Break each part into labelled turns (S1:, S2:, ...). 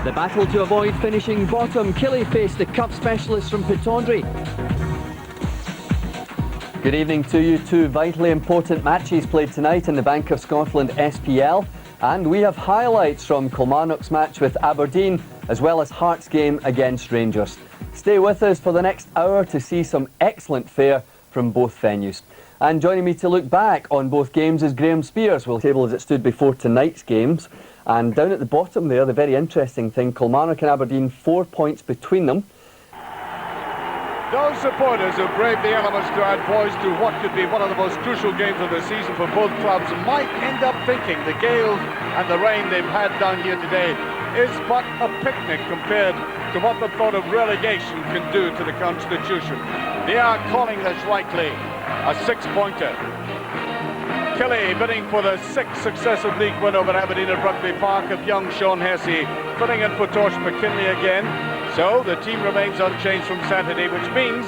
S1: The battle to avoid finishing bottom. Killie faced the cup specialists from Pittodrie. Good evening to you. Two vitally important matches played tonight in the Bank of Scotland SPL, and we have highlights from Kilmarnock's match with Aberdeen as well as Hearts' game against Rangers. Stay with us for the next hour to see some excellent fare from both venues. And joining me to look back on both games is Graham Spears. We'll table as it stood before tonight's games. And down at the bottom there, the very interesting thing, Kilmarnock and Aberdeen, 4 points between them.
S2: Those supporters who braved the elements to add poise to what could be one of the most crucial games of the season for both clubs might end up thinking the gale and the rain they've had down here today is but a picnic compared to what the thought of relegation can do to the Constitution. They are calling this likely a six-pointer. Killie bidding for the sixth successive league win over Aberdeen at Rugby Park, of young Sean Hesse filling in for Tosh McKinley again. So the team remains unchanged from Saturday, which means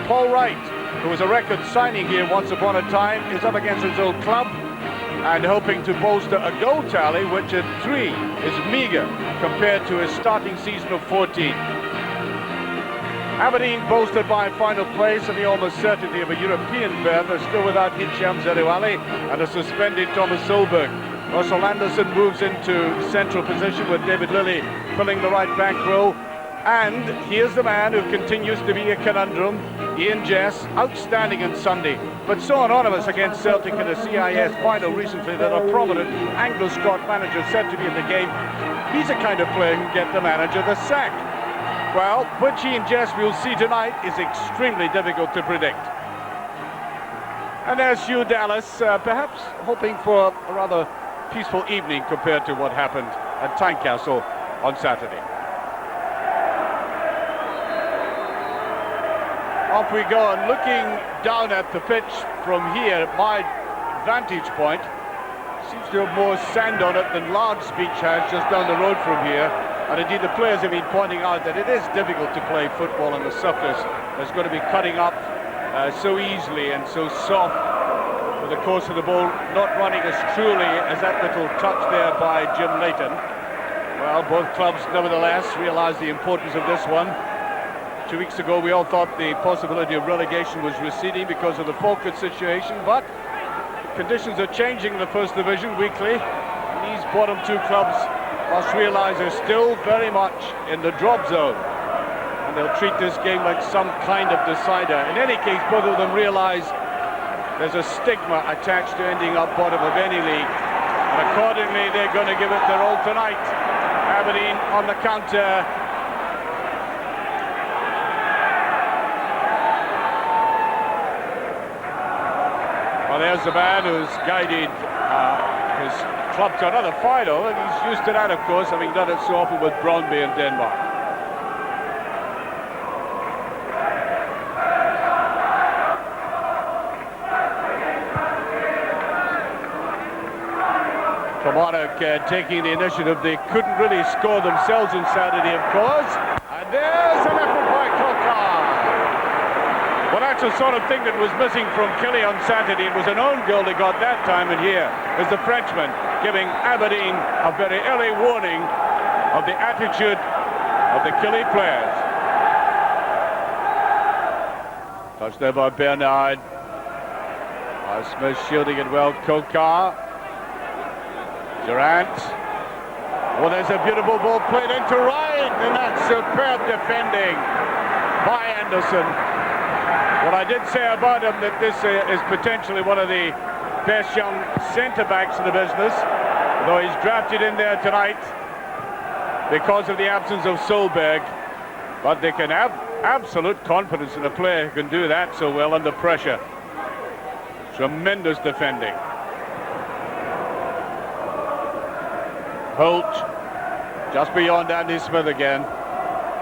S2: Paul Wright, who was a record signing here once upon a time, is up against his old club and hoping to bolster a goal tally which at 3 is meagre compared to his starting season of 14. Aberdeen, bolstered by final place and the almost certainty of a European berth, are still without Hicham Zerouali and a suspended Thomas Solberg. Russell Anderson moves into central position with David Lilly filling the right back row. And here's the man who continues to be a conundrum, Ian Jess, outstanding on Sunday, but so anonymous against Celtic in a CIS final recently that a prominent Anglo-Scot manager said to be in the game, he's the kind of player who can get the manager the sack. Well, which Ian Jess we'll see tonight is extremely difficult to predict. And there's Hugh Dallas, perhaps hoping for a rather peaceful evening compared to what happened at Tynecastle on Saturday. Off we go, and looking down at the pitch from here, my vantage point seems to have more sand on it than Largs Beach has just down the road from here. And indeed the players have been pointing out that it is difficult to play football on the surface that's going to be cutting up so easily and so soft, with the course of the ball not running as truly as that little touch there by Jim Leighton. Well, both clubs nevertheless realise the importance of this one. 2 weeks ago we all thought the possibility of relegation was receding because of the Falkirk situation, but conditions are changing in the First Division weekly. These bottom two clubs must realise they're still very much in the drop zone, and they'll treat this game like some kind of decider. In any case, both of them realise there's a stigma attached to ending up bottom of any league, and accordingly they're going to give it their all tonight. Aberdeen on the counter. Well, there's the man who's guided his club to another final, and he's used to that, of course, having done it so often with Brøndby in Denmark. Kilmarnock taking the initiative. They couldn't really score themselves on Saturday, of course. And there's an effort by Kokar. Well, that's the sort of thing that was missing from Killie on Saturday. It was an own goal they got that time, and here is the Frenchman giving Aberdeen a very early warning of the attitude of the Killie players. Touched there by Bernard. Smith shielding it well. Kokar. Durant. Well, there's a beautiful ball played into right, and that's superb defending by Anderson. What I did say about him, that this is potentially one of the best young centre-backs in the business, though he's drafted in there tonight because of the absence of Solberg. But they can have absolute confidence in a player who can do that so well under pressure. Tremendous defending. Holt just beyond Andy Smith again,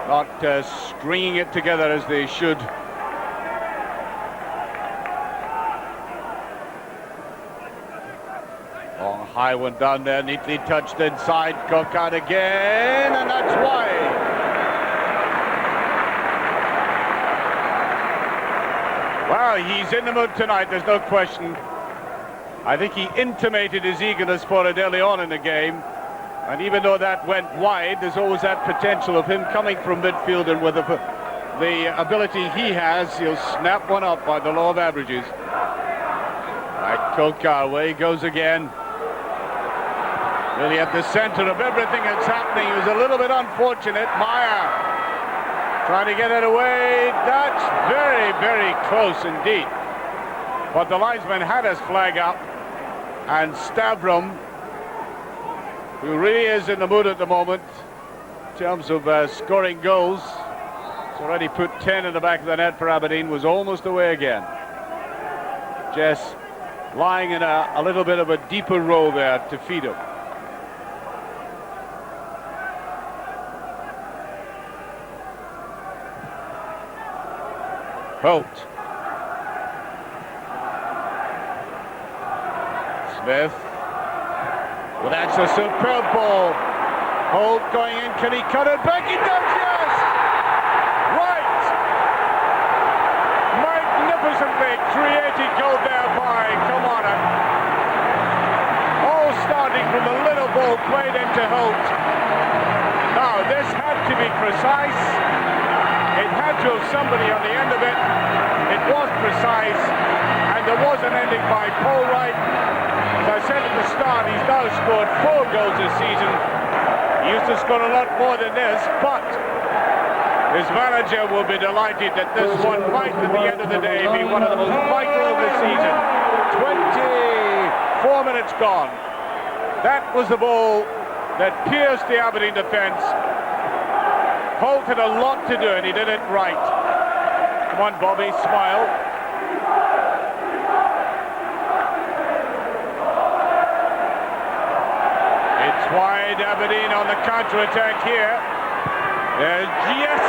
S2: not stringing it together as they should. Long high one down there, neatly touched inside. Kokar again, and that's wide. Well, he's in the mood tonight, there's no question. I think he intimated his eagerness for it early on in the game. And even though that went wide, there's always that potential of him coming from midfield, and with the ability he has, he'll snap one up by the law of averages. Right, Kokar, away he goes again. Really at the center of everything that's happening. He was a little bit unfortunate. Meyer trying to get it away. That's very, very close indeed. But the linesman had his flag up, and Stavrum, who really is in the mood at the moment in terms of scoring goals, he's already put 10 in the back of the net for Aberdeen, was almost away again. Jess lying in a little bit of a deeper role there to feed him. Holt. Smith. Well, that's a superb ball. Holt going in. Can he cut it back? He does, yes! Right! Magnificently created goal there by Kilmarnock. All starting from a little ball played into Holt. Now, this had to be precise. It had to have somebody on the end of it. It was precise, and there was an ending by Paul Wright. As I said at the start, he's now scored 4 goals this season. He used to score a lot more than this, but his manager will be delighted that this one might, at the end of the day, be one of the most vital of the season. 24 minutes gone. That was the ball that pierced the Aberdeen defence. Holt had a lot to do, and he did it right. Come on, Bobby, smile. It's wide, Aberdeen on the counter-attack here. Yes!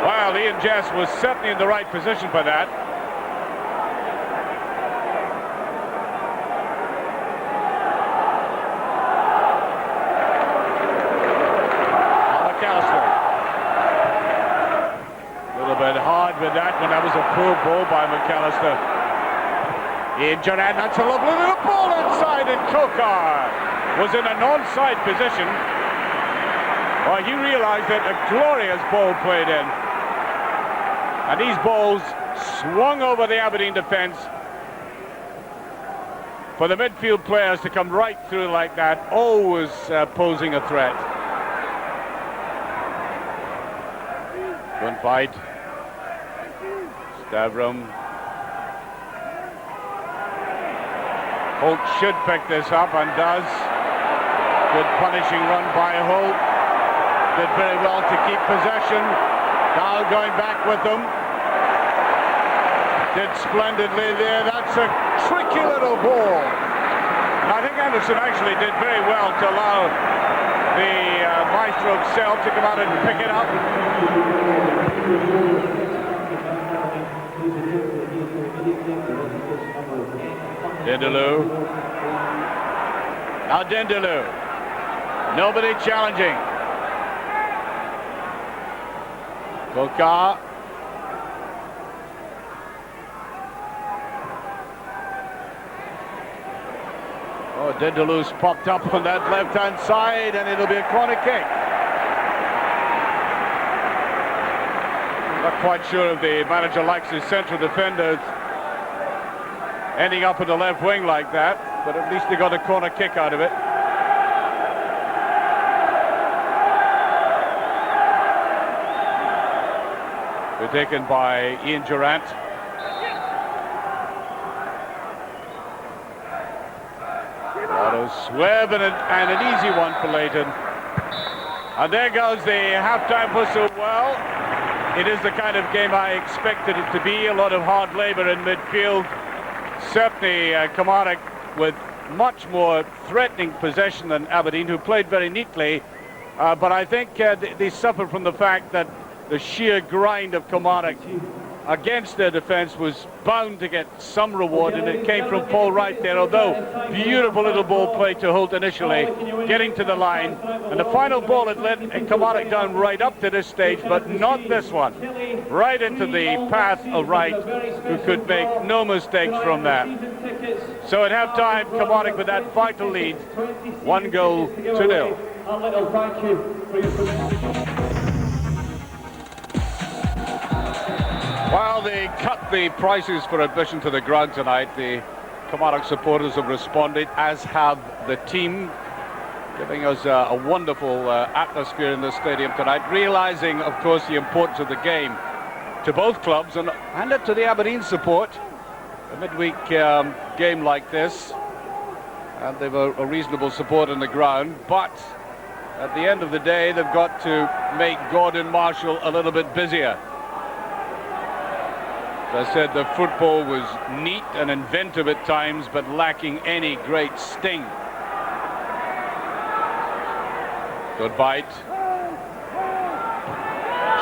S2: Well, Ian Jess was certainly in the right position for that. With that one, that was a poor ball by McAllister. Ian Durant, that's a lovely little ball inside, and Kokar was in a non-side position. Well, he realised that a glorious ball played in. And these balls swung over the Aberdeen defence. For the midfield players to come right through like that, always posing a threat. Good fight. Stavrum. Holt should pick this up, and does. Good punishing run by Holt. Did very well to keep possession. Now going back with them. Did splendidly there. That's a tricky little ball. And I think Anderson actually did very well to allow the maestro himself to come out and pick it up. Dendeloo. Now Dendeloo. Nobody challenging. Kokar. Oh, Dendeloo's popped up on that left-hand side, and it'll be a corner kick. Not quite sure if the manager likes his central defenders ending up in the left wing like that, but at least they got a corner kick out of it. They're taken by Ian Durant. Auto swerve, and an easy one for Leighton. And there goes the half-time whistle. Well, it is the kind of game I expected it to be. A lot of hard labour in midfield. Certainly Kilmarnock with much more threatening possession than Aberdeen, who played very neatly. But I think they suffer from the fact that the sheer grind of Kilmarnock against their defence was bound to get some reward, and it came from Paul Wright there, although beautiful little ball play to Holt initially, getting to the line, and the final ball had let Kilmarnock down right up to this stage, but not this one. Right into the path of Wright, who could make no mistakes from that. So at half-time, Kilmarnock with that vital lead, 1-0. While they cut the prices for admission to the ground tonight, the Kilmarnock supporters have responded, as have the team, giving us a wonderful atmosphere in the stadium tonight, realising, of course, the importance of the game to both clubs, and hand it to the Aberdeen support. A midweek game like this, and they've a reasonable support on the ground, but at the end of the day, they've got to make Gordon Marshall a little bit busier. As I said, the football was neat and inventive at times, but lacking any great sting. Good bite.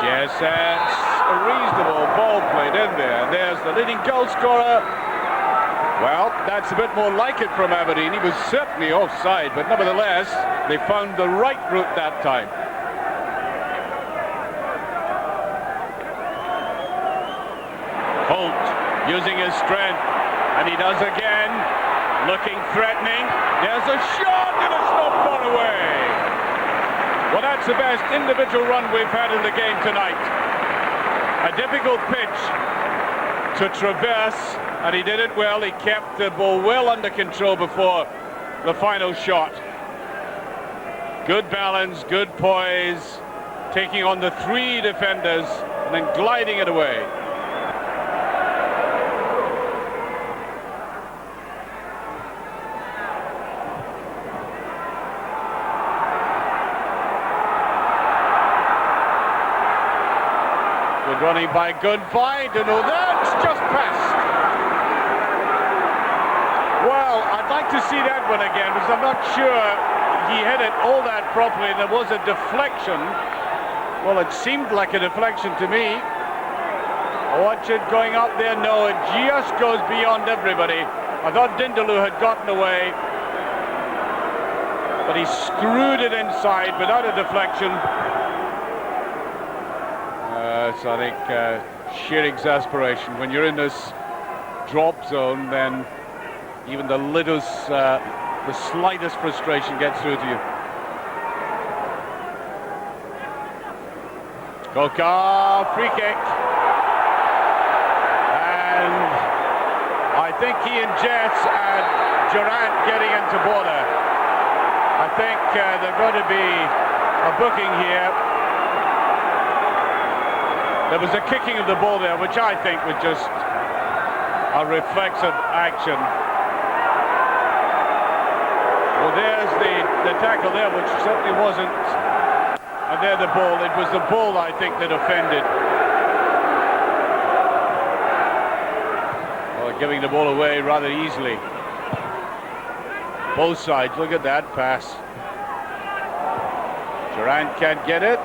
S2: Jessets, a reasonable ball played in there. And there's the leading goal scorer. Well, that's a bit more like it from Aberdeen. He was certainly offside, but nevertheless, they found the right route that time. Holt using his strength, and he does again, looking threatening. There's a shot, and it's not far away. Well, that's the best individual run we've had in the game tonight. A difficult pitch to traverse, and he did it well. He kept the ball well under control before the final shot. Good balance, good poise, taking on the three defenders and then gliding it away. Good running by Good Find, and oh, that's just passed. Well, I'd like to see that one again, because I'm not sure he hit it all that properly. There was a deflection. Well, it seemed like a deflection to me. Watch it going up there. No, it just goes beyond everybody. I thought Dindaloo had gotten away, but he screwed it inside without a deflection. So I think sheer exasperation. When you're in this drop zone, then even the slightest frustration gets through to you. Koka, free kick. And I think he and Jets and Durant getting into border. I think there's going to be a booking here. There was a kicking of the ball there, which I think was just a reflexive action. Well, there's the tackle there, which certainly wasn't. And there the ball. It was the ball, I think, that offended. Well, giving the ball away rather easily. Both sides, look at that pass. Durant can't get it.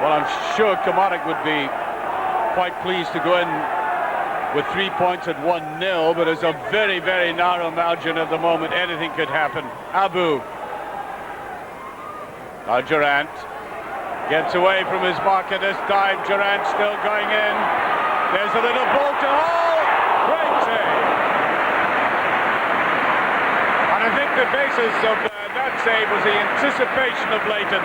S2: Well, I'm sure Kilmarnock would be quite pleased to go in with 3 points at 1-0, but it's a very, very narrow margin at the moment. Anything could happen. Abu. Now Durant gets away from his marker this time. Durant still going in. There's a little ball to Hall. Great save. And I think the basis of that save was the anticipation of Leighton.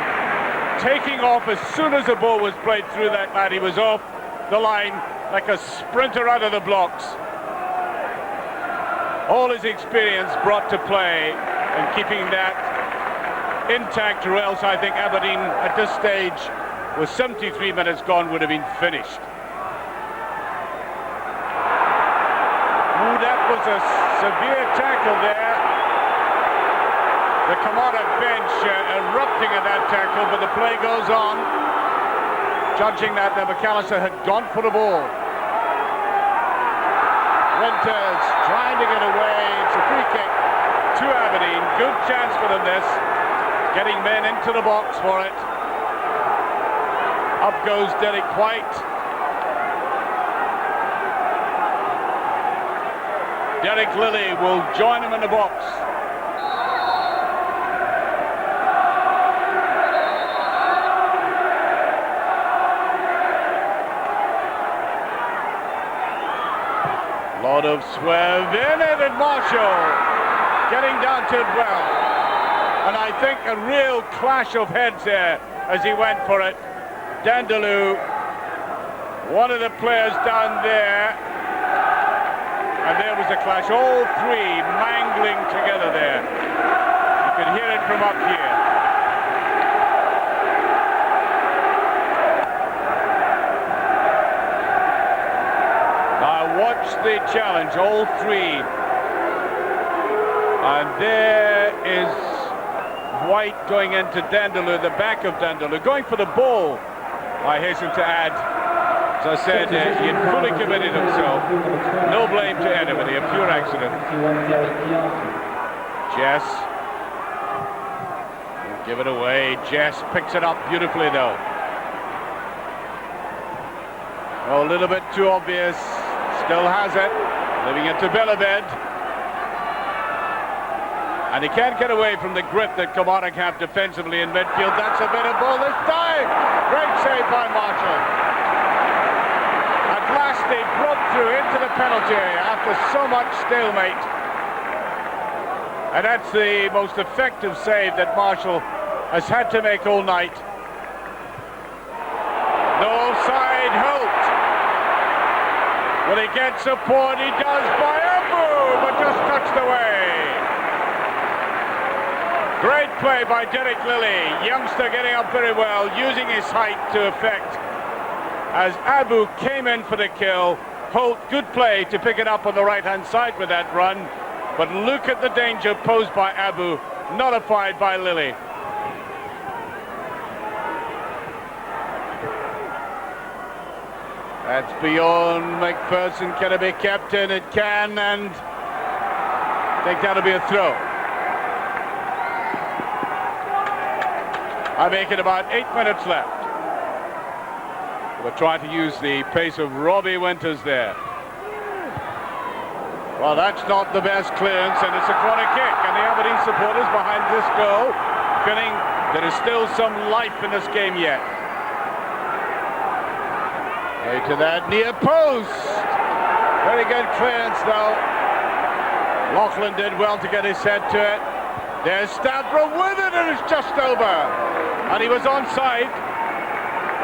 S2: Taking off as soon as the ball was played through that man. He was off the line like a sprinter out of the blocks. All his experience brought to play and keeping that intact, or else I think Aberdeen at this stage, with 73 minutes gone, would have been finished. Ooh, that was a severe tackle there. The Kilmarnock bench erupting at that tackle, but the play goes on. Judging that McAllister had gone for the ball. Winters trying to get away. It's a free kick to Aberdeen. Good chance for them this. Getting men into the box for it. Up goes Derek White. Derek Lilly will join him in the box. Lot of swerve in it, and Marshall getting down to it well. And I think a real clash of heads there as he went for it. Dandaloo, one of the players down there, and there was a clash. All three mangling together there. You can hear it from up here. Watch the challenge, all three. And there is White going into Dandaloo, the back of Dandaloo, going for the ball, I hasten to add. As I said, he had fully committed himself. No blame to anybody, a pure accident. Jess. Give it away. Jess picks it up beautifully, though. Oh, a little bit too obvious. Still has it, leaving it to Bellabed. And he can't get away from the grip that Kilmarnock have defensively in midfield. That's a better ball this time. Great save by Marshall. At last they broke through into the penalty area after so much stalemate. And that's the most effective save that Marshall has had to make all night. No offside, Holt. Will he get support? He does by Abu, but just touched away. Great play by Derek Lilly. Youngster getting up very well, using his height to effect. As Abu came in for the kill, Holt, good play to pick it up on the right-hand side with that run. But look at the danger posed by Abu, nullified by Lilly. That's beyond McPherson. Can it be kept in? It can, and I think that'll be a throw. I make it about 8 minutes left. We're trying to use the pace of Robbie Winters there. Well, that's not the best clearance, and it's a corner kick, and the Aberdeen supporters behind this goal feeling there is still some life in this game yet. To that near post. Very good clearance though. Loughlin did well to get his head to it. There's Stavro with it, and it's just over. And he was onside.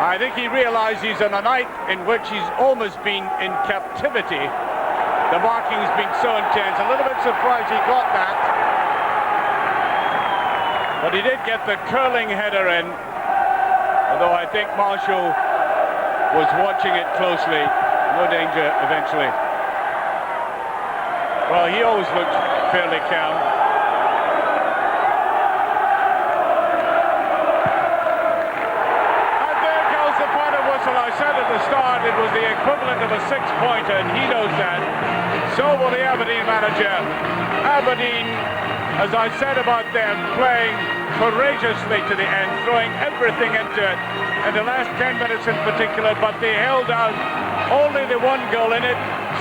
S2: I think he realized he's on a night in which he's almost been in captivity. The marking's been so intense. A little bit surprised he got that. But he did get the curling header in. Although I think Marshall was watching it closely. No danger eventually. Well, he always looked fairly calm. And there goes the final whistle. I said at the start it was the equivalent of a 6-pointer, and he knows that. So will the Aberdeen manager. Aberdeen, as I said about them, playing courageously to the end, throwing everything into it in the last 10 minutes in particular, but they held out. Only the one goal in it,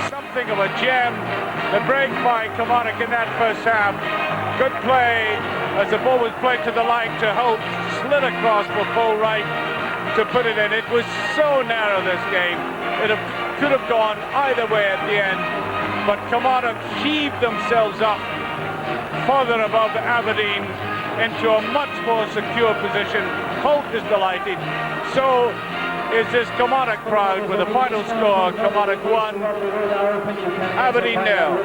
S2: something of a gem. The break by Kilmarnock in that first half. Good play as the ball was played to the line to Holt, slid across for full right to put it in. It was so narrow, this game. It could have gone either way at the end, but Kilmarnock heaved themselves up further above Aberdeen into a much more secure position. Holt is delighted. So is this Kilmarnock crowd with the final score: Kilmarnock 1, Aberdeen 0.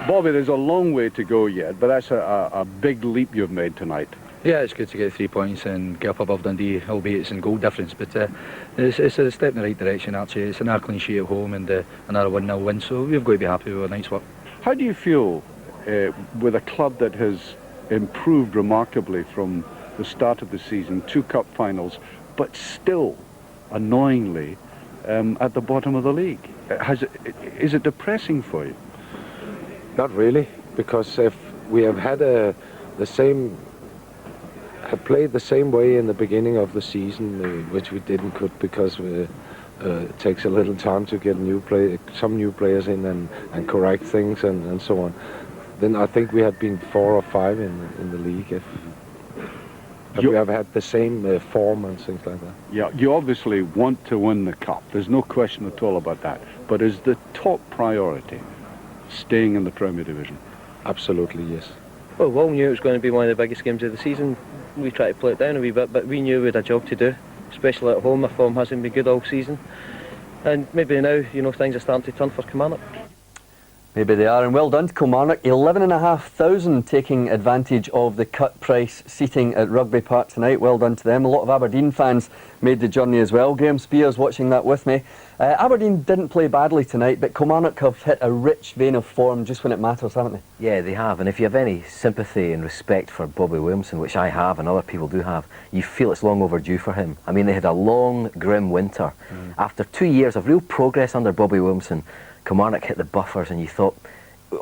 S3: Bobby, there's a long way to go yet, but that's a big leap you've made tonight.
S4: Yeah, it's good to get 3 points and get up above Dundee, albeit it's in goal difference, but it's a step in the right direction, actually. It's another clean sheet at home and another 1-0 win, so we've got to be happy with our night's work.
S3: How do you feel with a club that has improved remarkably from the start of the season, 2 cup finals, but still, annoyingly, at the bottom of the league? Is it depressing for you?
S5: Not really, because if we have had the same have played the same way in the beginning of the season, which we didn't could because it takes a little time to get some new players in and correct things and so on, then I think we had been 4 or 5 in the league. But we have had the same form and things like that.
S3: Yeah, you obviously want to win the cup. There's no question at all about that. But is the top priority staying in the Premier Division?
S5: Absolutely, yes.
S6: Well, we all knew it was going to be one of the biggest games of the season. We tried to play it down a wee bit, but we knew we had a job to do, especially at home. Our form hasn't been good all season. And maybe now, things are starting to turn for Kilmarnock.
S1: Maybe they are, and well done to Kilmarnock. 11,500 taking advantage of the cut price seating at Rugby Park tonight. Well done to them. A lot of Aberdeen fans made the journey as well. Graham Spears watching that with me. Aberdeen didn't play badly tonight, but Kilmarnock have hit a rich vein of form just when it matters, haven't they?
S7: Yeah, they have, and if you have any sympathy and respect for Bobby Williamson, which I have and other people do have, you feel it's long overdue for him. I mean, they had a long, grim winter. After 2 years of real progress under Bobby Williamson, Kilmarnock hit the buffers, and you thought,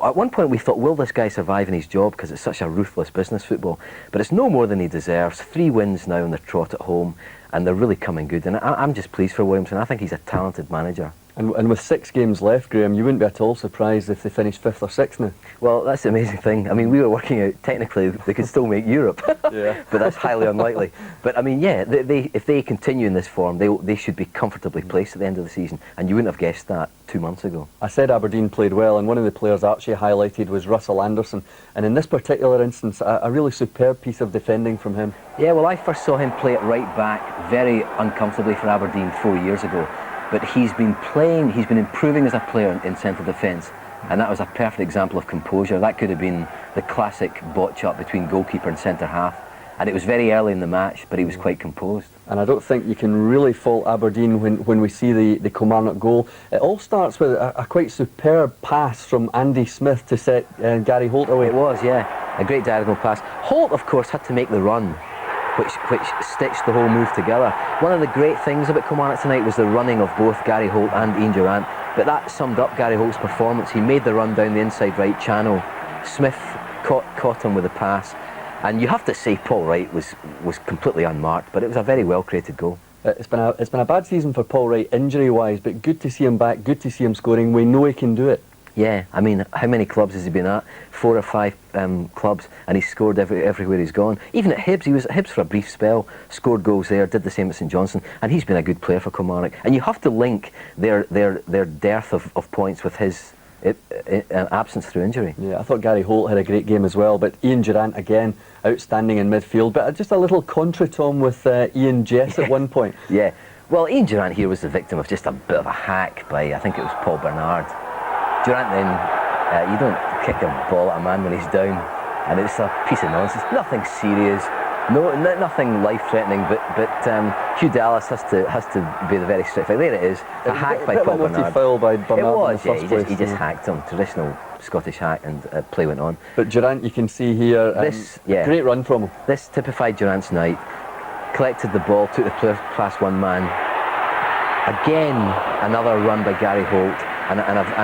S7: at one point we thought, will this guy survive in his job, because it's such a ruthless business, football. But it's no more than he deserves. 3 wins now on the trot at home, and they're really coming good. And I'm just pleased for Williamson. I think he's a talented manager.
S1: And with 6 games left, Graham, you wouldn't be at all surprised if they finished 5th or 6th now.
S7: Well, that's the amazing thing. I mean, we were working out, technically, they could still make Europe.
S1: Yeah.
S7: But that's highly unlikely. But, I mean, yeah, if they continue in this form, they should be comfortably placed at the end of the season. And you wouldn't have guessed that 2 months ago.
S1: I said Aberdeen played well, and one of the players Archie highlighted was Russell Anderson. And in this particular instance, a really superb piece of defending from him.
S7: Yeah, well, I first saw him play it right back very uncomfortably for Aberdeen 4 years ago. But he's been improving as a player in central defence, and that was a perfect example of composure. That could have been the classic botch-up between goalkeeper and centre-half, and it was very early in the match, but he was quite composed.
S1: And I don't think you can really fault Aberdeen when we see the Kilmarnock goal. It all starts with a quite superb pass from Andy Smith to set Gary Holt away.
S7: It was, yeah, a great diagonal pass. Holt, of course, had to make the run, which stitched the whole move together. One of the great things about Kilmarnock tonight was the running of both Gary Holt and Ian Durrant, but that summed up Gary Holt's performance. He made the run down the inside right channel. Smith caught him with a pass, and you have to say Paul Wright was completely unmarked, but it was a very well created goal.
S1: It's been a bad season for Paul Wright injury wise, but good to see him back, good to see him scoring. We know he can do it.
S7: Yeah, I mean, how many clubs has he been at? 4 or 5 clubs, and he's scored everywhere he's gone. Even at Hibs, he was at Hibs for a brief spell, scored goals there, did the same at St Johnstone, and he's been a good player for Kilmarnock. And you have to link their dearth of points with his absence through injury.
S1: Yeah, I thought Gary Holt had a great game as well, but Ian Durrant again outstanding in midfield. But just a little contretemps with Ian Jess at one point.
S7: Yeah, well, Ian Durrant here was the victim of just a bit of a hack by, I think it was Paul Bernard. Durrant then, you don't kick a ball at a man when he's down, and it's a piece of nonsense. Nothing serious, nothing life-threatening. But Hugh Dallas has to be the very strict. There it is, a hack by Paul Bernard.
S1: Foul by Bernard.
S7: It was,
S1: in the first place.
S7: He just hacked him. Traditional Scottish hack, and play went on.
S1: But Durrant, you can see here, great run from him.
S7: This typified Durrant's night. Collected the ball, took the player past one man. Again, another run by Gary Holt. And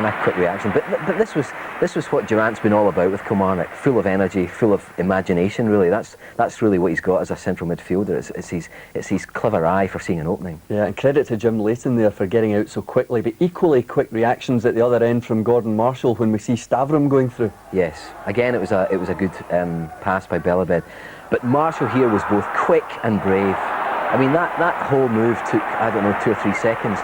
S7: a quick reaction, but this was what Durrant's been all about with Kilmarnock, full of energy, full of imagination. Really, that's really what he's got as a central midfielder. It's his clever eye for seeing an opening.
S1: Yeah, and credit to Jim Leighton there for getting out so quickly. But equally quick reactions at the other end from Gordon Marshall when we see Stavrum going through.
S7: Yes, again it was a good pass by Belabed, but Marshall here was both quick and brave. I mean that whole move took, I don't know, 2 or 3 seconds.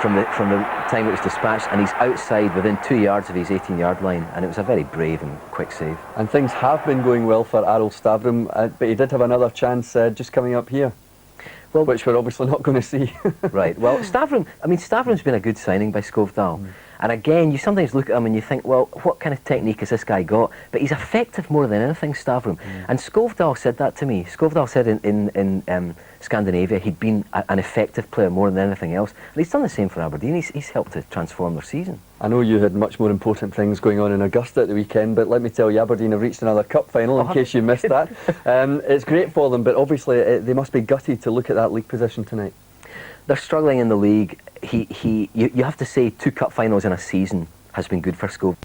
S7: From the time it was dispatched, and he's outside within 2 yards of his 18-yard line, and it was a very brave and quick save. And things have been going well for Arroll Stavrum, but he did have another chance just coming up here, well, which we're obviously not going to see. Right, well, Stavrum's been a good signing by Skovdal. And again, you sometimes look at him and you think, well, what kind of technique has this guy got? But he's effective more than anything, Stavrum. And Skovdal said that to me. Skovdal said in Scandinavia he'd been an effective player more than anything else. And he's done the same for Aberdeen. He's helped to transform their season.
S1: I know you had much more important things going on in Augusta at the weekend, but let me tell you, Aberdeen have reached another cup final, in case you missed that. It's great for them, but obviously they must be gutted to look at that league position tonight.
S7: They're struggling in the league. You have to say 2 cup finals in a season has been good for Skov.